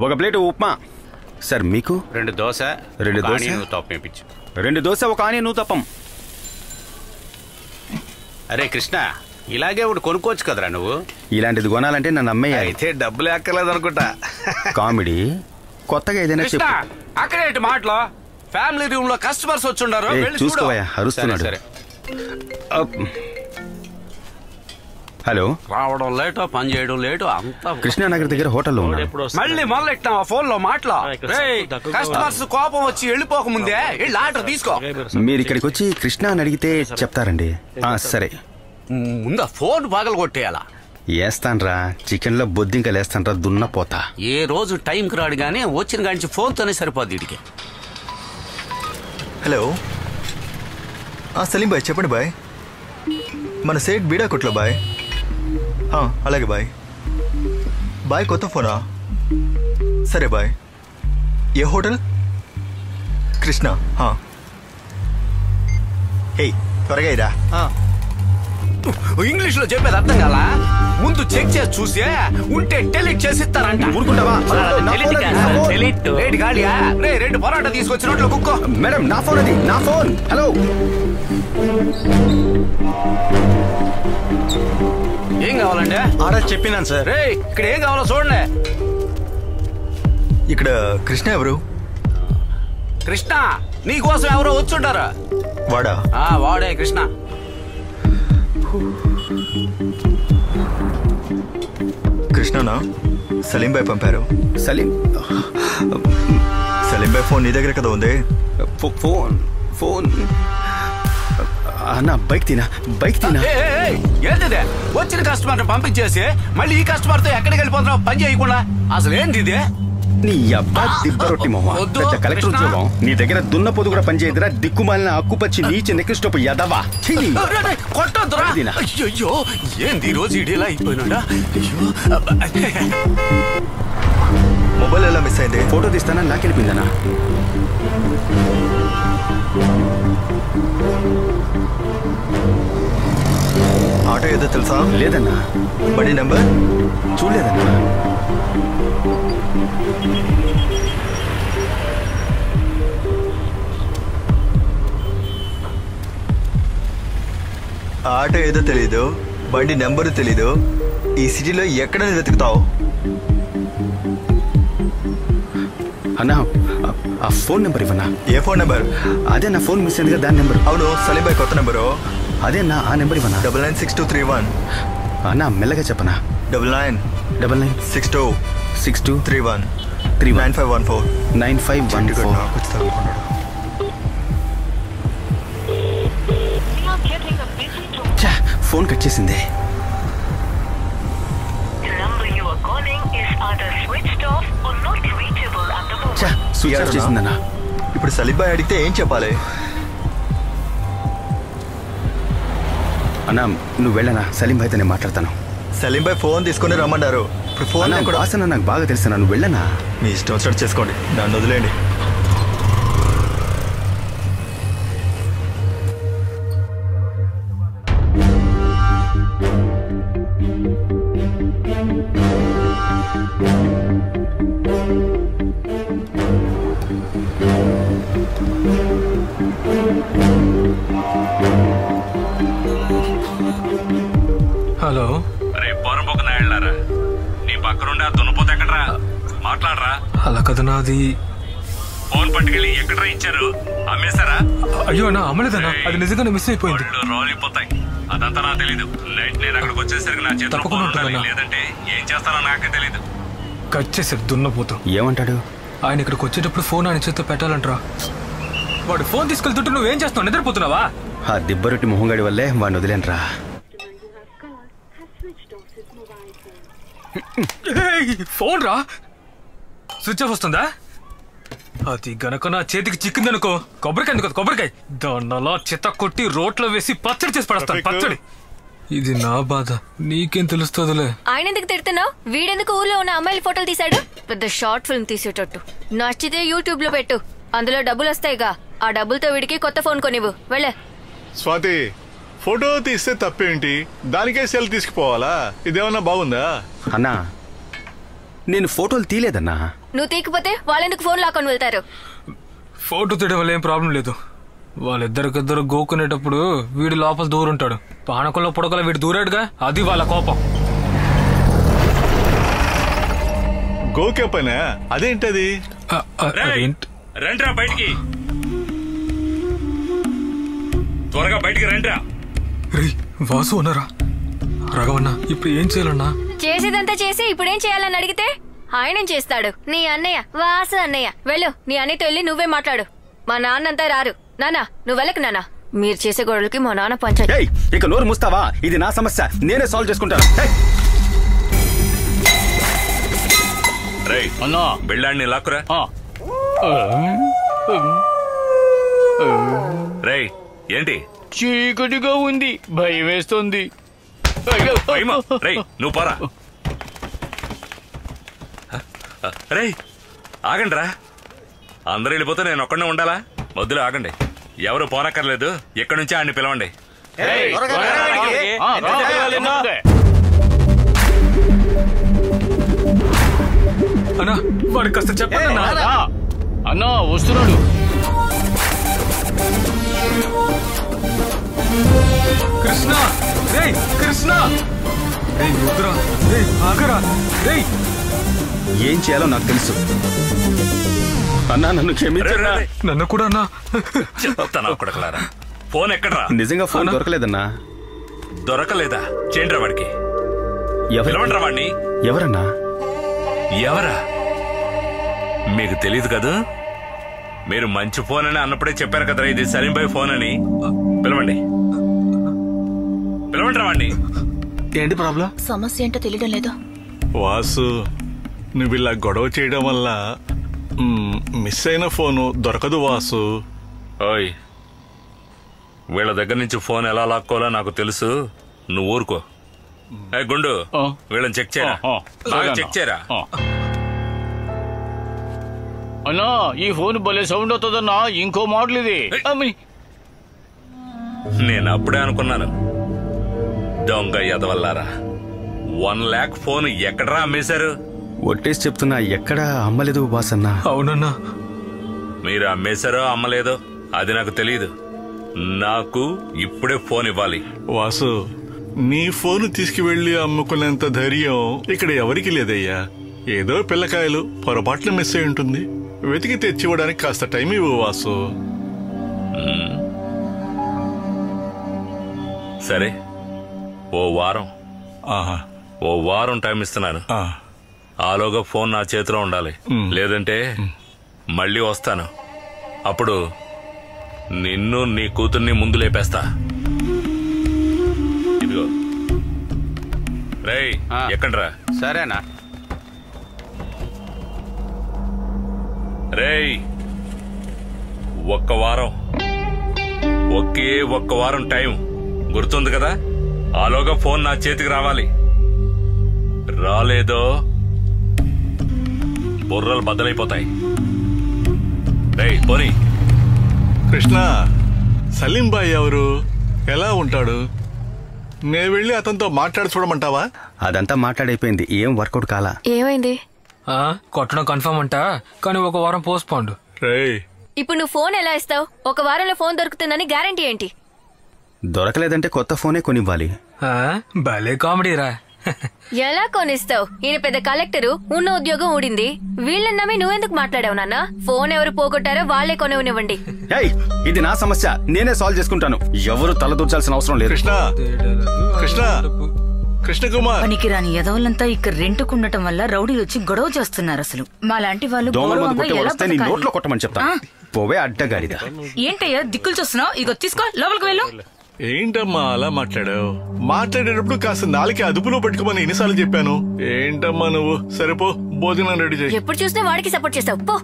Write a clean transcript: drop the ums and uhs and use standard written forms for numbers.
ఒక plate upma sir. మీకు 2 dosa, 2 dosa, uttapam ఇప్పించు. 2 dosa, 1 onion uttapam. అరే కృష్ణ, ఇలాగే ఒకటి కొనుక్కోవచ్చు కదరా నువ్వు. ఇలాంటిది కొనాలంటే నన్ను అమ్మయ్య. అయితే డబ్బులు ఎక్కర్లేదు అనుకుంటా. కామెడీ కొత్తగా ఏదైనా చెప్పు. అక్కడేంటి మాటలో ఫ్యామిలీ రూమ్ లో కస్టమర్స్ వచ్చుండారు. చూసుకోవయ్యా, అరుస్తున్నాడు. సరే హలో. రావడం లేటో, పని చేయడం లేటో అంతా. కృష్ణానగర్ దగ్గర హోటల్లో ఉన్నా. మళ్ళీ మొదలెట్టావా ఫోన్ లో మాటలో? కస్టమర్స్ కోపం వచ్చి వెళ్ళిపోక ముందే ఆర్డర్ తీసుకో. మీరు ఇక్కడికి వచ్చి కృష్ణ అని అడిగితే చెప్తారండి. సరే, ముందా ఫోన్ పగలు కొట్టేయాలా? వేస్తాన్రా, చికెన్ లో బొద్దింకలు వేస్తాన్రా, దున్నపోతా. ఏ రోజు టైంకి రాడు గానీ వచ్చిన కాడి ఫోన్ తోనే సరిపోద్ది వీడికి. హలో సలీం బాయ్, చెప్పండి బాయ్. మన సేట్ బీడా కొట్లో బాయ్. అలాగే బాయ్. బాయ్ కొత్త ఫోనా? సరే బాయ్. ఏ హోటల్? కృష్ణ. హే త్వరగా ఇరా. ఇంగ్లీష్ లో చెప్పేది అర్థం కాలా? ముందు చెక్ చేసి చూసే ఉంటే టెలిట్ చేసి ఇస్తారంట. ఊరుకుంటావా? 2 పరాటా తీసుకొచ్చినట్లు కుక్కో. మేడం నా ఫోన్ అది, నా ఫోన్. హలో, ఏం కావాలండి? ఆర్డర్ చెప్పినాను సార్. రే ఇక్కడ ఏం కావాలో చూడండి. ఇక్కడ కృష్ణ ఎవరు? కృష్ణ నీ కోసం ఎవరో వచ్చుంటారా? వాడా? వాడే కృష్ణ. కృష్ణనా? సలీం బాయ్ పంపారు. సలీం బాయ్ ఫోన్ నీ దగ్గర కదా ఉంది. ఫోన్ అన్నా, బైక్ తినా. ఏంటిదే? వచ్చిన కస్టమర్ పంపించేసి మళ్ళీ ఈ కస్టమర్ తో ఎక్కడికి వెళ్ళిపోతున్నావు పని చేయకుండా? అసలు ఏంటి ఇదే? నీ అబ్బా దిబ్బరొట్టి మొహ, పెద్ద కలెక్టర్ ఉద్యోగం. నీ దగ్గర దున్న పొద్దు కూడా పనిచేయదురా, దిక్కుమాలిన అక్కుపచ్చి నీచి నెక్కిస్టోపు యదవా. అయ్యో ఏంది రోజు ఇడేలా అయిపోయినాడా? మొబైల్ ఎలా మిస్ అయింది? ఫోటో తీస్తానా, లాకెళ్ళిపోయిందనా? ఆటో ఏదో తెలుసా? లేదన్నా. బండి నెంబర్ చూడలేదన్నా. ఆటో ఏదో తెలీదు, బండి నెంబరు తెలీదు. ఈ సిటీలో ఎక్కడ వెతుకుతావు? అన్నా ఆ ఫోన్ నెంబర్ ఇవ్వనా? ఏ ఫోన్ నెంబర్? అదే నా ఫోన్ మిస్ అయింది కదా, దాని నెంబర్. అవును, సలీం బాయ్ కొత్త నెంబరు. అదే నా ఆ నెంబర్ ఇవ్వనా? 996231. అన్నా మెల్లగా చెప్పనా? 996261 9514. ఫోన్ కట్ చేసింది. స్విచ్ ఆఫ్ చేసిందన్నా. ఇప్పుడు సలీం బాయ్ అడిగితే ఏం చెప్పాలి? అన్నా నువ్వు వెళ్ళనా, సలీం బాయ్తో నేను మాట్లాడతాను. సలీం బాయ్ ఫోన్ తీసుకుని రమ్మన్నారు. ఇప్పుడు ఫోన్ వాసన నాకు బాగా తెలుసు, నువ్వు వెళ్ళనా? మీ ఇష్టం వచ్చినట్టు చేసుకోండి, నన్ను వదిలేండి. హలో. రే పొరబోకు నాయళ్ళారా, నీ పక్కనుండి ఆ దున్నపోతే ఎక్కడరా? మాట్లాడరా. అలా కదా నాది. ఫోన్ పట్టుకెళ్ళి ఎక్కడరా ఇచ్చారు? అమ్మేశారా? అయ్యో అన్నా, అమ్మలేదన్నా, అది నిజంగానే మిస్ అయిపోయింది. రోలిపోతాయి, అదంతా నాకు తెలీదు. నైట్ నేను అక్కడికి వచ్చేసరికి నా చేతిలో లేదంటే ఏం చేస్తారో నాకే తెలీదు. కట్ చేశారు దున్నపోతూ. ఏమంటాడు? ఆయన ఇక్కడికి వచ్చేటప్పుడు ఫోన్ ఆయన చేతితో పెట్టాలంటరా. వాడు ఫోన్ తీసుకెళ్తుంటే నువ్వేం చేస్తావు? నిద్రపోతున్నావా? ఆ దిబ్బరొట్టి మొహంగాడి వల్లే వాడిని వదిలేనరా. ఫోన్ రా, స్విచ్ ఆఫ్ వస్తుందా? అది గనక నా చేతికి చిక్కిందనుకో, కొబ్బరికాయ ఎందుకు? కొబ్బరికాయ దాన్నలా చిత్త కొట్టి రోట్లో వేసి పచ్చడి చేసి పడేస్తాను. పచ్చడి. ఇది నా బాధ, నీకేం తెలుస్తుందిలే. ఆయన ఎందుకు తిడుతున్నావు? వీడెందుకు ఊర్లో ఉన్న అమ్మాయిల ఫోటోలు తీసాడు? పెద్ద షార్ట్ ఫిల్మ్ తీసేటట్టు. నచ్చితే యూట్యూబ్ లో పెట్టు, అందులో డబ్బులు వస్తాయిగా. ఆ డబ్బులతో వీడికి కొత్త ఫోన్ కొనివ్వు. వెళ్ళే. స్వాతి, ఫోటో తీస్తే తప్పేంటి? దానికే సెల్ తీసుకుపోవాలా? ఇదేమన్నా బాగుందా? అన్నా నేను ఫోటోలు తీయలేదన్నా. నువ్వు తీయకపోతే వాళ్ళెందుకు ఫోన్ లాక్కొని వెళ్తారు? ఫోటో తీయడం వల్ల ఏం ప్రాబ్లం లేదు. వాళ్ళిద్దరికిద్దరు గోకునేటప్పుడు వీడు లోపల దూరుంటాడు. పానకంలో పుడకలో వీడు దూరాడుగా, అది వాళ్ళ కోపం. గోకే పనా? అదేంటది? రండ్రా బయటికి, త్వరగా బయటికి రండ్రా. వాసు అన్నారా? రాఘవన్నా ఇప్పుడు ఏం చేయాలన్నా? చేసేదంతా చేసి ఇప్పుడేం చేయాలని అడిగితే ఆయనేం చేస్తాడు? నీ అన్నయ్య వాసు అన్నయ్య. వెళ్ళు, నీ అన్నయ్యతో వెళ్ళి నువ్వే మాట్లాడు. మా నాన్నంతా రారు. నానా నువ్వు వెళ్ళకు నానా. మీరు చేసే గొడవలకి మా నాన్న పంచాయి. ఇక నోరు మూస్తావా? ఇది నా సమస్య, నేనే సాల్వ్ చేసుకుంటాను. అన్నా బిళ్ళాడిని లాక్కురా. రేయ్ ఏంటి? చీకటిగా ఉంది, భయం వేస్తుంది. రేయ్ నువ్వు పోరా. రేయ్ ఆగండి రా. అందరూ వెళ్ళిపోతే నేను ఒక్కడనే ఉండాలా? వద్దులే ఆగండి, ఎవరు పోనక్కర్లేదు. ఎక్కడి నుంచి ఆడిని పిలవండి. అన్నా వాడికి కాస్త చెప్పండి అన్నా. వస్తున్నాడు. కృష్ణ, రేయ్ కృష్ణ, రేయ్ వద్దురా, రేయ్ ఆగరా, రేయ్. ఏం చేయాలో నాకు తెలుసు అన్నా, నన్ను క్షమించరా. నన్ను కూడా అన్నా. చెప్తానా కొడకలారా. ఫోన్ ఎక్కడరా? నిజంగా ఫోన్ దొరకలేదన్నా. దొరకలేదా? చేయండిరా వాడికి. పిలవండిరా వాడిని. ఎవరన్నా? ఎవరా? మీకు తెలీదు కదా? మీరు మంచి ఫోన్ అని అన్నప్పుడే చెప్పారు కదరా ఇది సలీం భాయ్ ఫోన్ అని. పిలవండి, పిలవండిరా వాడిని. ఏంటి ప్రాబ్లం? సమస్య ఏంటో తెలియడం లేదు. వాసు, నువ్వు ఇలా గొడవ చేయడం వల్ల మిస్ అయిన ఫోను దొరకదు వాసు. ఓయ్, వీళ్ళ దగ్గర నుంచి ఫోన్ ఎలా లాక్కోవాలో నాకు తెలుసు, నువ్వు ఊరుకో. గుండు, వీళ్ళని చెక్ చేయరా, చెక్ చేయరా. అన్నా ఈ ఫోన్ భలే సౌండ్ అవుతుందన్నా. ఇంకో మోడల్ ఇది. నేను అప్పుడే అనుకున్నాను, దొంగ ఎదవల్లారా. 1 lakh ఫోన్ ఎక్కడరా అమ్మేశారు? ఒట్టేసి చెప్తున్నా, ఎక్కడా అమ్మలేదు బాస్ అన్నా. అవునన్నా. మీరు అమ్మేశారో అమ్మలేదో అది నాకు తెలియదు. నాకు ఇప్పుడే ఫోన్ ఇవ్వాలి. వాసు, నీ ఫోన్ తీసుకువెళ్లి అమ్ముకునేంత ధైర్యం ఇక్కడ ఎవరికి లేదయ్యా. ఏదో పిల్లకాయలు పొరపాట్లు మిస్ అయి ఉంటుంది. వెతికి తెచ్చివ్వడానికి కాస్త టైం ఇవ్వు వాసు. సరే, ఓ వారం టైం ఇస్తున్నాను. ఆలోగా ఫోన్ నా చేతిలో ఉండాలి, లేదంటే మళ్ళీ వస్తాను. అప్పుడు నిన్ను నీ కూతుర్ని ముందు లేపేస్తా. ఇదిగో రేయ్, ఎక్కండ్రా. సరేనా? రేయ్, ఒక్క వారం టైం గుర్తుంది కదా? ఆలోగా ఫోన్ నా చేతికి రావాలి. రాలేదో బుర్రలు బద్దలైపోతాయి. రేయ్ పోనీ. కృష్ణ, సలీం బాయ్ ఎవరు? ఎలా ఉంటాడు? నేను వెళ్ళి అతనితో మాట్లాడి చూడమంటావా? అదంతా మాట్లాడైపోయింది, ఏం వర్కౌట్ కాలా. ఏమైంది? కొట్టడం కన్ఫర్మ్ అంట, కానీ 1 వారం పోస్ట్ పోండు. ఇప్పుడు నువ్వు ఫోన్ ఎలా ఇస్తావు? 1 వారంలో ఫోన్ దొరుకుతుందని గ్యారంటీ ఏంటి? దొరకలేదంటే కొత్త ఫోనే కొనివ్వాలి. భలే కామెడీరా. ఎలా కొనిస్తావు? ఈయన పెద్ద కలెక్టరు, ఉన్న ఉద్యోగం ఊడింది. వీళ్ళని నమ్మి నువ్వెందుకు మాట్లాడావు నాన్న? ఫోన్ ఎవరు పోగొట్టారో వాళ్లే కొనివ్వండి. ఇది నా సమస్య, నేనే సాల్వ్ చేసుకుంటాను. ఎవరు తలదూర్చాల్సిన అవసరం లేదు. కృష్ణకుమార్, పనికిరాని ఎదవలంతా ఇక్కడ రెంటుకుండటం వల్ల రౌడీలు వచ్చి గొడవ చేస్తున్నారు. అసలు మాలాంటి వాళ్ళు నీ నోట్లో కొట్టమని చెప్తా. పోవే అడ్డగాడిద. ఏంటయ్యా దిక్కులు చూస్తున్నావు? ఇగో తీసుకో, లోపలికి వెళ్ళు. ఏంటమ్మా అలా మాట్లాడావు? మాట్లాడేటప్పుడు కాస్త నాలుకే అదుపులో పెట్టుకోమని ఎన్నిసార్లు చెప్పాను. ఏంటమ్మా నువ్వు? సరిపో, భోజనం రెడీ చేయి. ఎప్పుడు చూసినా వాడికి సపోర్ట్ చేస్తావు. పో.